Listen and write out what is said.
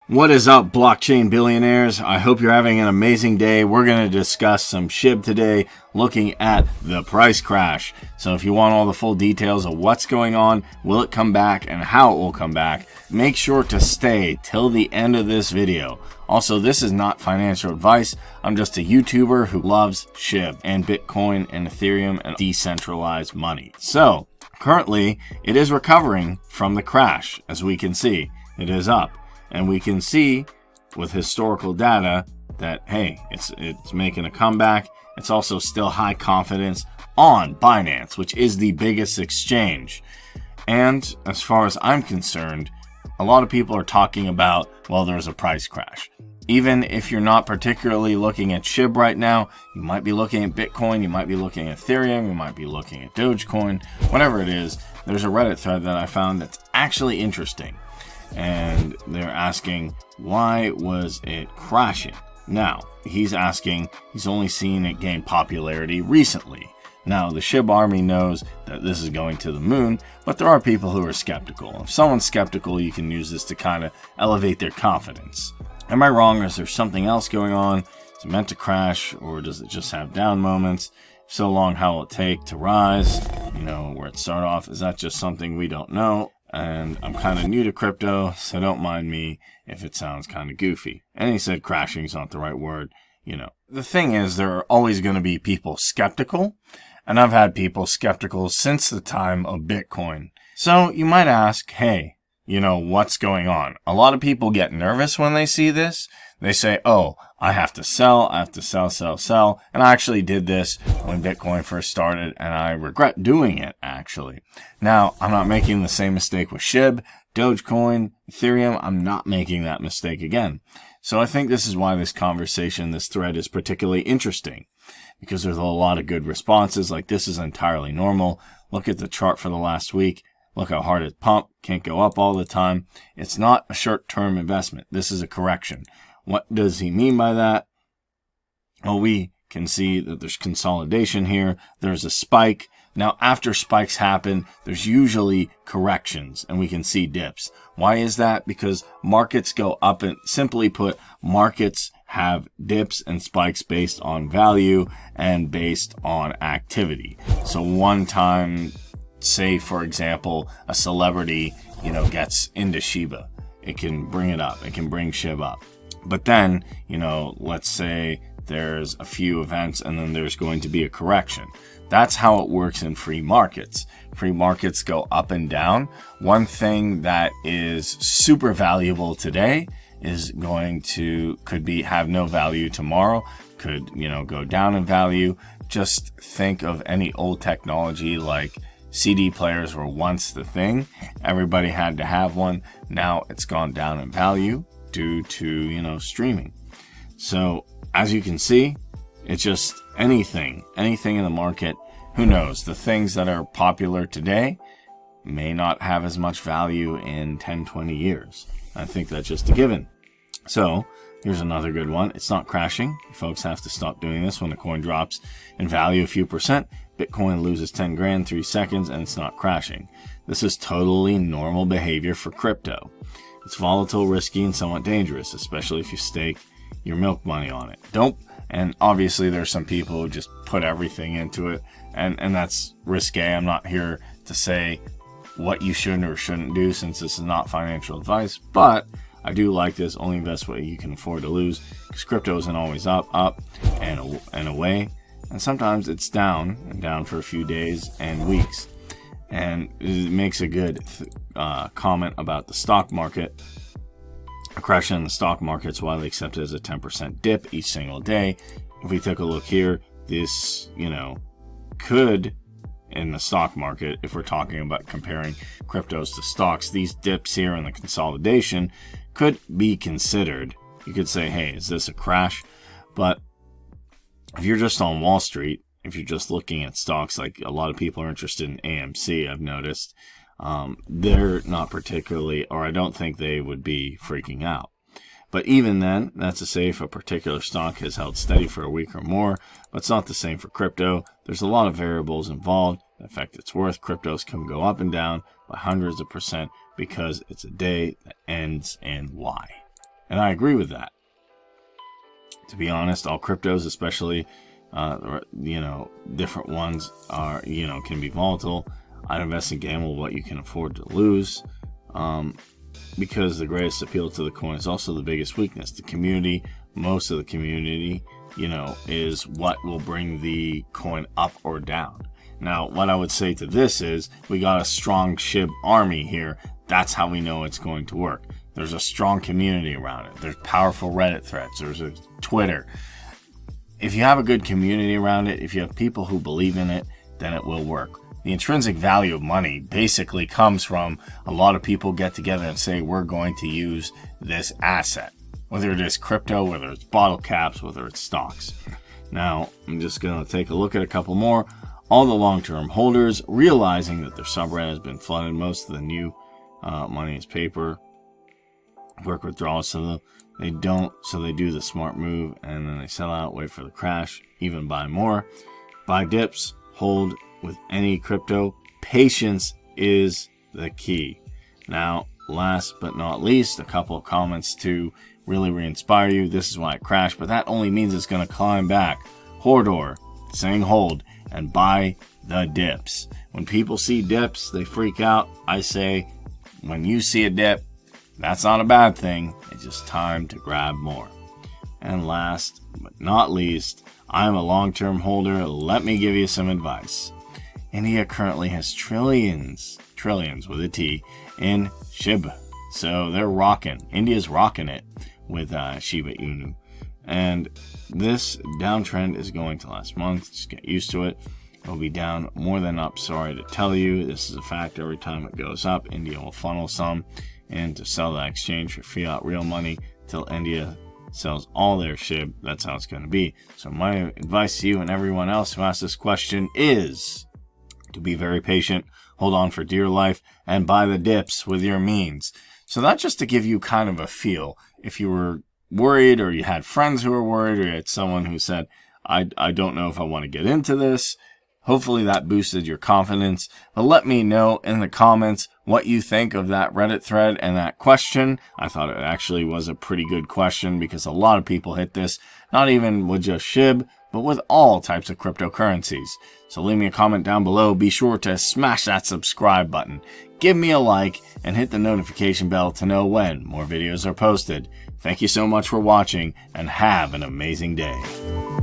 What is up, blockchain billionaires? I hope you're having an amazing day. We're going to discuss some SHIB today, looking at the price crash. So if you want all the full details of what's going on, will it come back, and how it will come back, make sure to stay till the end of this video. Also, this is not financial advice. I'm just a YouTuber who loves SHIB and Bitcoin and Ethereum and decentralized money. So currently, it is recovering from the crash. As we can see, it is up. And we can see with historical data that, hey, it's making a comeback. It's also still high confidence on Binance, which is the biggest exchange. And as far as I'm concerned, a lot of people are talking about, well, there's a price crash. Even if you're not particularly looking at SHIB right now, you might be looking at Bitcoin, you might be looking at Ethereum, you might be looking at Dogecoin, whatever it is. There's a Reddit thread that I found that's actually interesting. And they're asking, why was it crashing? Now, he's asking, he's only seen it gain popularity recently. Now, the SHIB army knows that this is going to the moon, but there are people who are skeptical. If someone's skeptical, you can use this to kind of elevate their confidence. Am I wrong, or is there something else going on? Is it meant to crash, or does it just have down moments? If so long, how will it take to rise? You know, where it started off, is that just something we don't know? And I'm kind of new to crypto, so don't mind me if it sounds kind of goofy. And he said crashing is not the right word, you know. The thing is, there are always going to be people skeptical, and I've had people skeptical since the time of Bitcoin. So you might ask, hey, you know, what's going on? A lot of people get nervous when they see this. They say, oh, I have to sell, sell. And I actually did this when Bitcoin first started, and I regret doing it, actually. Now, I'm not making the same mistake with SHIB, Dogecoin, Ethereum. I'm not making that mistake again. So I think this is why this conversation, this thread is particularly interesting, because there's a lot of good responses, like this is entirely normal. Look at the chart for the last week. Look how hard it pumped. Can't go up all the time. It's not a short-term investment. This is a correction. What does he mean by that? Well, we can see that there's consolidation here. There's a spike. Now, after spikes happen, there's usually corrections, and we can see dips. Why is that? Because markets go up, and simply put, markets have dips and spikes based on value and based on activity. So one time, say, for example, a celebrity, gets into Shiba. It can bring it up. It can bring SHIB up. But then, let's say there's a few events and then there's going to be a correction. That's how it works in free markets. Free markets go up and down. One thing that is super valuable today is could have no value tomorrow, could, go down in value. Just think of any old technology like CD players were once the thing. Everybody had to have one. Now it's gone down in value due to, streaming. So as you can see, it's just anything in the market. Who knows? The things that are popular today may not have as much value in 10, 20 years. I think that's just a given. So here's another good one. It's not crashing. You folks have to stop doing this when the coin drops in value a few percent. Bitcoin loses 10 grand, 3 seconds, and it's not crashing. This is totally normal behavior for crypto. It's volatile, risky, and somewhat dangerous, especially if you stake your milk money on it. And obviously there's some people who just put everything into it, and that's risque. I'm not here to say what you should or shouldn't do, since this is not financial advice, but I do like this. Only invest what you can afford to lose, because crypto isn't always up and away. And sometimes it's down for a few days and weeks. And it makes a good comment about the stock market. A crash in the stock market is widely accepted as a 10% dip each single day. If we take a look here, this, could, in the stock market, if we're talking about comparing cryptos to stocks, these dips here in the consolidation could be considered. You could say, hey, is this a crash? But if you're just on Wall Street, if you're just looking at stocks, like a lot of people are interested in AMC, I've noticed, they're not particularly, or I don't think they would be freaking out. But even then, that's to say if a particular stock has held steady for a week or more, but it's not the same for crypto. There's a lot of variables involved that affect its worth. Cryptos can go up and down by hundreds of percent because it's a day that ends in Y. And I agree with that. To be honest, all cryptos, especially, different ones are, can be volatile. I'd invest and gamble what you can afford to lose, because the greatest appeal to the coin is also the biggest weakness. The community, most of the community, is what will bring the coin up or down. Now, what I would say to this is we got a strong SHIB army here. That's how we know it's going to work. There's a strong community around it. There's powerful Reddit threads. There's a Twitter. If you have a good community around it, if you have people who believe in it, then it will work. The intrinsic value of money basically comes from a lot of people get together and say, we're going to use this asset. Whether it is crypto, whether it's bottle caps, whether it's stocks. Now, I'm just going to take a look at a couple more. All the long-term holders, realizing that their subreddit has been flooded, most of the new money is paper. Quick withdrawals, so they don't, so they do the smart move, and then they sell out, wait for the crash, even buy more. Buy dips, hold with any crypto. Patience is the key. Now, last but not least, a couple of comments to really re-inspire you. This is why it crashed, but that only means it's going to climb back. Hordor, saying hold, and buy the dips. When people see dips, they freak out. I say, when you see a dip, that's not a bad thing. It's just time to grab more. And last but not least, I'm a long-term holder. Let me give you some advice. India currently has trillions with a T, in SHIB. So they're rocking. India's rocking it with Shiba Inu. And this downtrend is going to last month. Just get used to it. It'll be down more than up. Sorry to tell you. This is a fact. Every time it goes up, India will funnel some in to sell that exchange for fiat real money till India sells all their SHIB. That's how it's going to be. So my advice to you and everyone else who asked this question is to be very patient, hold on for dear life, and buy the dips with your means. So that's just to give you kind of a feel. If you were worried, or you had friends who were worried, or you had someone who said, I don't know if I want to get into this, hopefully that boosted your confidence. But let me know in the comments what you think of that Reddit thread and that question. I thought it actually was a pretty good question, because a lot of people hit this, not even with just SHIB, but with all types of cryptocurrencies. So leave me a comment down below. Be sure to smash that subscribe button. Give me a like and hit the notification bell to know when more videos are posted. Thank you so much for watching, and have an amazing day.